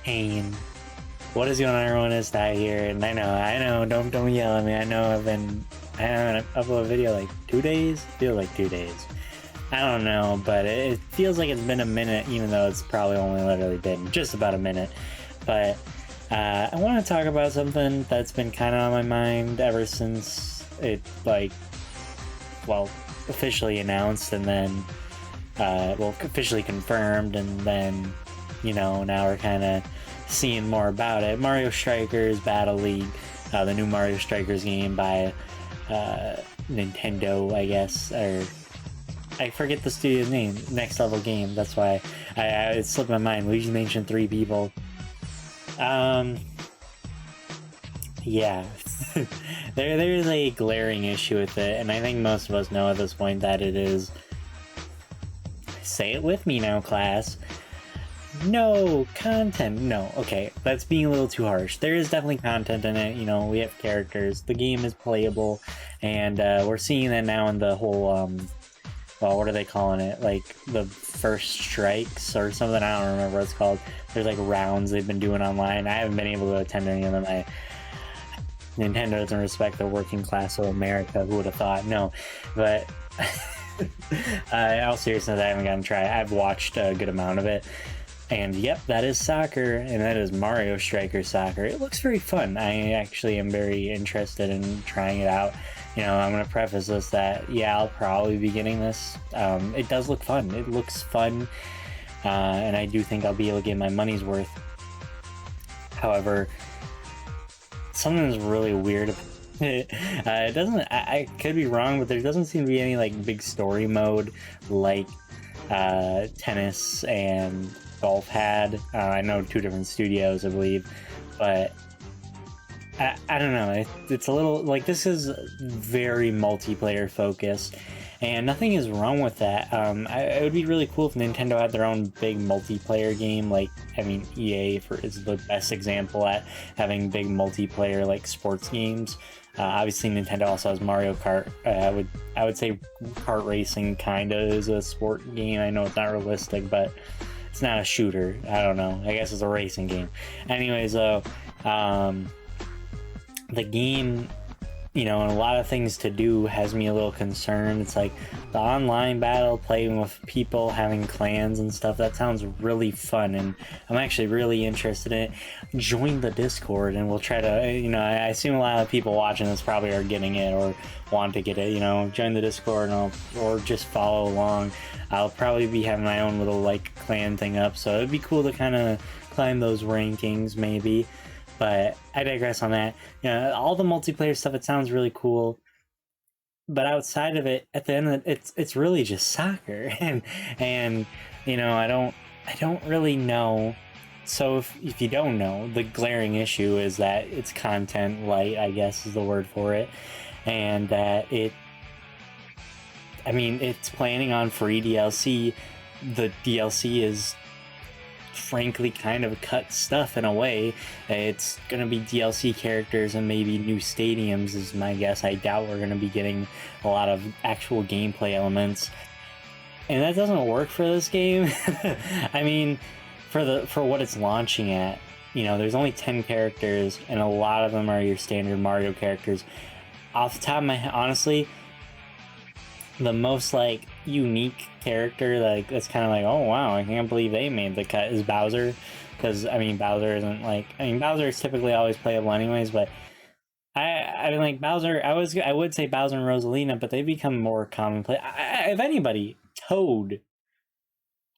Pain. What is going on, everyone? It's Ty here, and I know, don't yell at me. I haven't uploaded a video like 2 days? Feels like 2 days. I don't know, but it feels like it's been a minute, even though it's probably only literally been just about a minute. But I want to talk about something that's been kind of on my mind ever since it, officially announced, and then, officially confirmed, and then, now we're kind of seeing more about it. Mario Strikers Battle League, the new Mario Strikers game by Nintendo, I guess, or I forget the studio's name. Next Level Game. That's why it slipped my mind. Luigi mentioned 3 people. Yeah, there's a glaring issue with it, and I think most of us know at this point that it is. Say it with me now, class. No content. No, okay, that's being a little too harsh. There is definitely content in it. We have characters. The game is playable, and we're seeing that now in the whole what are they calling it? Like the first strikes or something. I don't remember what it's called. There's like rounds they've been doing online. I haven't been able to attend any of them. Nintendo doesn't respect the working class of America. Who would have thought? No, but all seriousness, I haven't gotten to try it. I've watched a good amount of it. And yep, that is soccer, and that is Mario Striker Soccer. It looks very fun. I actually am very interested in trying it out. I'm going to preface this that, yeah, I'll probably be getting this. It does look fun. It looks fun, and I do think I'll be able to get my money's worth. However, something's really weird. It doesn't, I could be wrong, but there doesn't seem to be any, big story mode like tennis and golf had. I know 2 different studios, I believe, but I don't know. It's a little this is very multiplayer focused, and nothing is wrong with that. It would be really cool if Nintendo had their own big multiplayer game. EA is the best example at having big multiplayer sports games. Obviously, Nintendo also has Mario Kart. I would say kart racing kind of is a sport game. I know it's not realistic, but it's not a shooter. I don't know. I guess it's a racing game. Anyways, though, the game, and a lot of things to do has me a little concerned. It's like the online battle, playing with people, having clans and stuff. That sounds really fun, and I'm actually really interested in it. Join the Discord, and we'll try to, I assume a lot of people watching this probably are getting it or want to get it. Join the Discord, or just follow along. I'll probably be having my own little clan thing up, so it'd be cool to kind of climb those rankings maybe. But I digress on that. All the multiplayer stuff, it sounds really cool. But outside of it, at the end of it, it's really just soccer. and I don't really know. So if you don't know, the glaring issue is that it's content light, I guess is the word for it. And that it's planning on free DLC. The DLC is frankly kind of cut stuff in a way. It's gonna be DLC characters and maybe new stadiums is my guess. I doubt we're gonna be getting a lot of actual gameplay elements, and that doesn't work for this game. For what it's launching at, there's only 10 characters, and a lot of them are your standard Mario characters. Off the top of my head, honestly, the most unique character that's kind of oh wow, I can't believe they made the cut is Bowser, because Bowser isn't Bowser is typically always playable anyways, but Bowser, I would say Bowser and Rosalina, but they become more commonplace. If anybody, Toad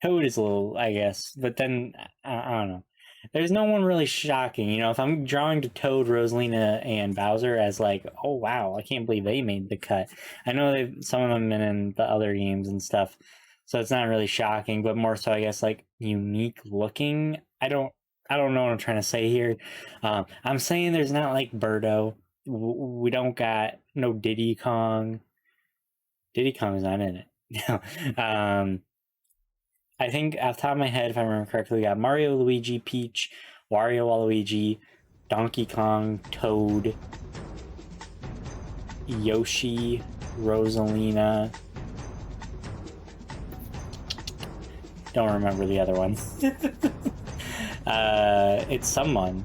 is a little, I guess, but then I don't know. There's no one really shocking, if I'm drawing to Toad, Rosalina, and Bowser as oh wow, I can't believe they made the cut. I know some of them been in the other games and stuff, so it's not really shocking, but more so, I guess, unique looking. I don't know what I'm trying to say here. I'm saying there's not Birdo. We don't got no Diddy Kong. Diddy Kong's not in it. I think off the top of my head, if I remember correctly, we got Mario, Luigi, Peach, Wario, Waluigi, Donkey Kong, Toad, Yoshi, Rosalina. Don't remember the other one. It's someone.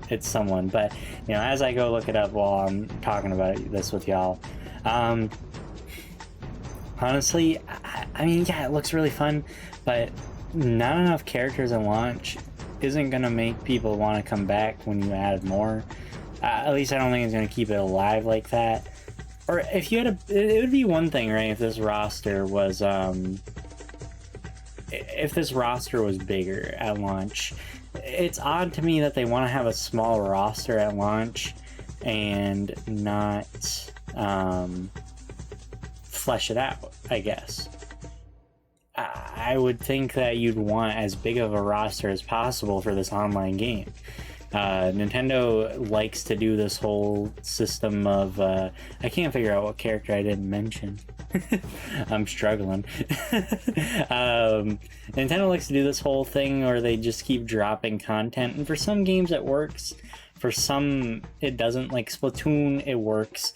But you know, as I go look it up while I'm talking about this with y'all, honestly, I mean, yeah, it looks really fun, but not enough characters at launch isn't gonna make people want to come back when you add more. At least I don't think it's gonna keep it alive like that. Or if you had it would be one thing, right? If this roster was bigger at launch. It's odd to me that they want to have a small roster at launch and not flesh it out, I guess. I would think that you'd want as big of a roster as possible for this online game. Nintendo likes to do this whole system of I can't figure out what character I didn't mention. I'm struggling. Nintendo likes to do this whole thing where they just keep dropping content, and for some games it works, for some it doesn't. Like Splatoon, it works.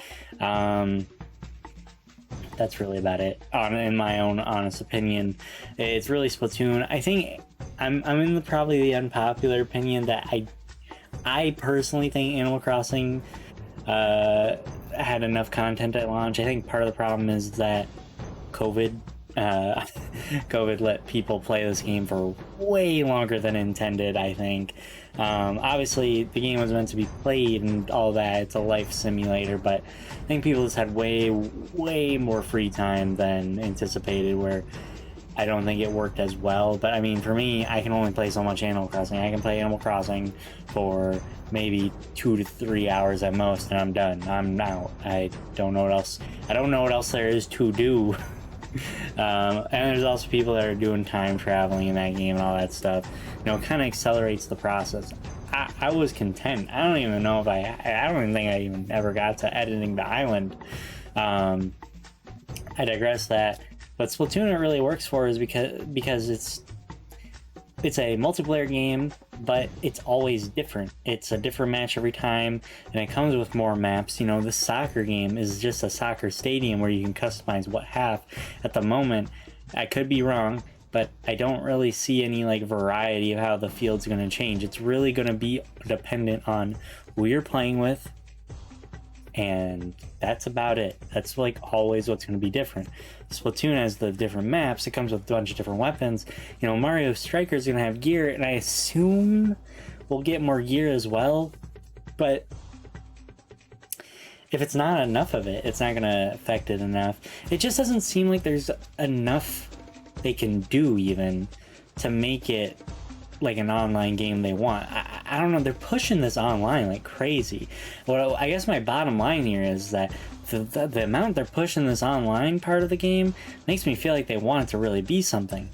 That's really about it. In my own honest opinion, it's really Splatoon. I think I'm in probably the unpopular opinion that I personally think Animal Crossing had enough content at launch. I think part of the problem is that COVID let people play this game for way longer than intended, I think. Obviously, the game was meant to be played and all that. It's a life simulator, but I think people just had way more free time than anticipated, where I don't think it worked as well. But I mean, for me, I can only play so much Animal Crossing. I can play Animal Crossing for maybe 2 to 3 hours at most, and I'm done. I'm out. I don't know what else there is to do. And there's also people that are doing time traveling in that game and all that stuff. You know, it kind of accelerates the process. I was content. I don't even know if I don't even think I even ever got to editing the island. I digress that. But Splatoon, it really works for is because it's a multiplayer game, but it's always different. It's a different match every time, and it comes with more maps. You know, the soccer game is just a soccer stadium where you can customize what half. At the moment, I could be wrong, but I don't really see any like variety of how the field's going to change. It's really going to be dependent on who you're playing with, and that's about it. That's like always what's going to be different. Splatoon has the different maps. It comes with a bunch of different weapons. You know, Mario Striker is going to have gear, and I assume we'll get more gear as well. But if it's not enough of it, it's not going to affect it enough. It just doesn't seem like there's enough they can do even to make it like an online game they want. I don't know, they're pushing this online like crazy. Well, I guess my bottom line here is that the amount they're pushing this online part of the game makes me feel like they want it to really be something.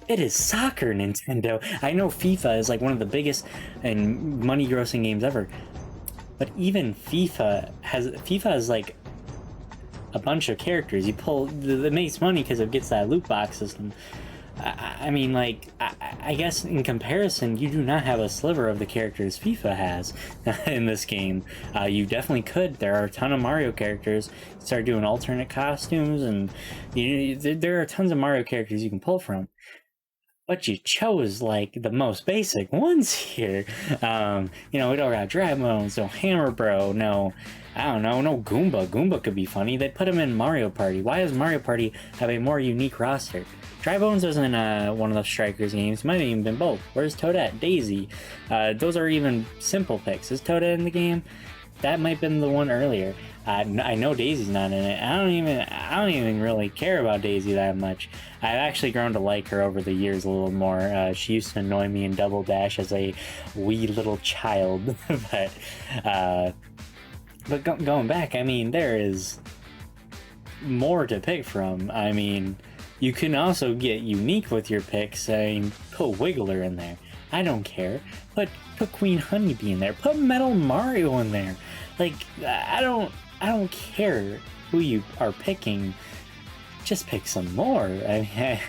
It is soccer, Nintendo. I know FIFA is like one of the biggest and money grossing games ever, but even FIFA has like a bunch of characters. You pull, it makes money because it gets that loot box system. I mean, like, I guess in comparison, you do not have a sliver of the characters FIFA has in this game. You definitely could. There are a ton of Mario characters. Start doing alternate costumes, and there are tons of Mario characters you can pull from. But you chose, like, the most basic ones here. You know, we don't got Dragones, no Hammer Bro, no... I don't know, no Goomba. Goomba could be funny. They put him in Mario Party. Why does Mario Party have a more unique roster? Drybones was in one of the Strikers games. Might have even been both. Where's Toadette? Daisy. Those are even simple picks. Is Toadette in the game? That might have been the one earlier. I know Daisy's not in it. I don't even really care about Daisy that much. I've actually grown to like her over the years a little more. She used to annoy me in Double Dash as a wee little child. But going back, I mean, there is more to pick from. I mean, you can also get unique with your picks. I mean, put Wiggler in there. I don't care. Put Queen Honeybee in there. Put Metal Mario in there. Like, I don't care who you are picking. Just pick some more. I mean,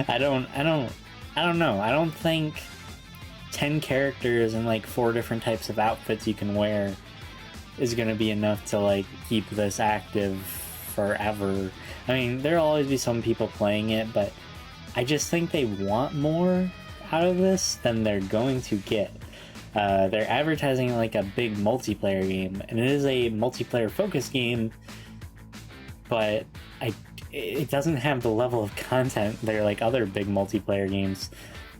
I don't know. I don't think 10 characters and like 4 different types of outfits you can wear is going to be enough to like keep this active forever. I mean, there'll always be some people playing it, but I just think they want more. out of this than they're going to get. They're advertising like a big multiplayer game, and it is a multiplayer focused game, but it doesn't have the level of content that like other big multiplayer games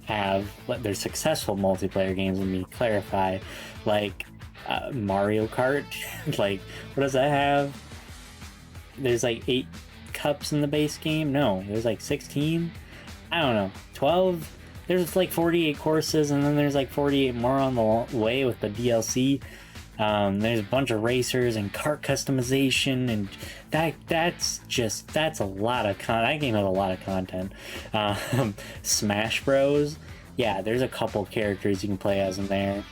have. They're successful multiplayer games, let me clarify, like Mario Kart. Like, what does that have? There's like 8 cups in the base game. No, there's like 16. I don't know, 12. There's like 48 courses, and then there's like 48 more on the way with the DLC. There's a bunch of racers and kart customization, and that's a lot of that game has a lot of content. Smash Bros. Yeah, there's a couple characters you can play as in there,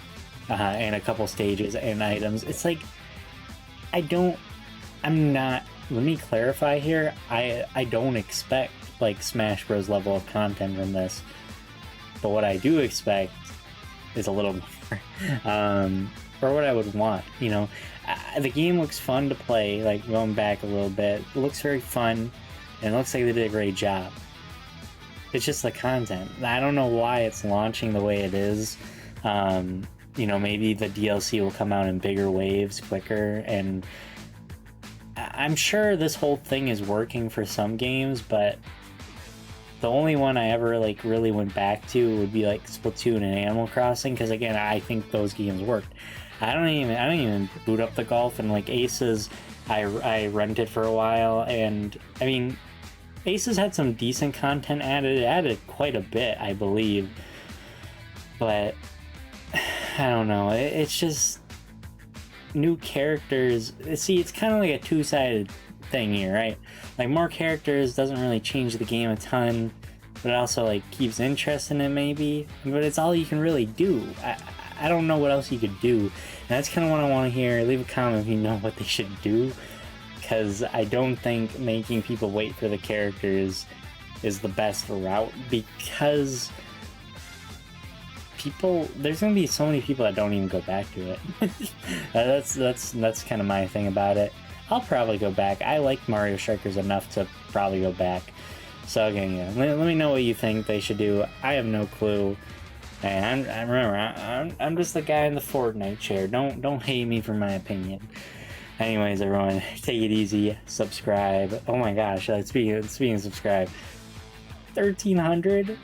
and a couple stages and items. It's like, I'm not, let me clarify here, I don't expect like Smash Bros level of content from this, but what I do expect is a little more, or what I would want, you know. The game looks fun to play, like going back a little bit, it looks very fun, and it looks like they did a great job. It's just the content. I don't know why it's launching the way it is. You know, maybe the DLC will come out in bigger waves quicker, and I'm sure this whole thing is working for some games, but the only one I ever like really went back to would be like Splatoon and Animal Crossing, because again, I think those games worked. I don't even boot up the golf, and like Aces, I rented for a while, and I mean, Aces had some decent content added. It added quite a bit, I believe, but I don't know. It's just new characters. See, it's kind of like a two-sided thing here, right? Like, more characters doesn't really change the game a ton, but it also like keeps interest in it maybe, but it's all you can really do. I don't know what else you could do, and that's kind of what I want to hear. Leave a comment if you know what they should do, because I don't think making people wait for the characters is the best route, because there's gonna be so many people that don't even go back to it. That's kind of my thing about it. I'll probably go back. I like Mario Strikers enough to probably go back. So again, yeah, let me know what you think they should do. I have no clue. And I'm just the guy in the Fortnite chair. Don't hate me for my opinion. Anyways, everyone, take it easy. Subscribe. Oh my gosh, speaking of subscribe, 1,300.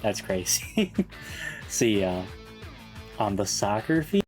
That's crazy. See y'all on the soccer field.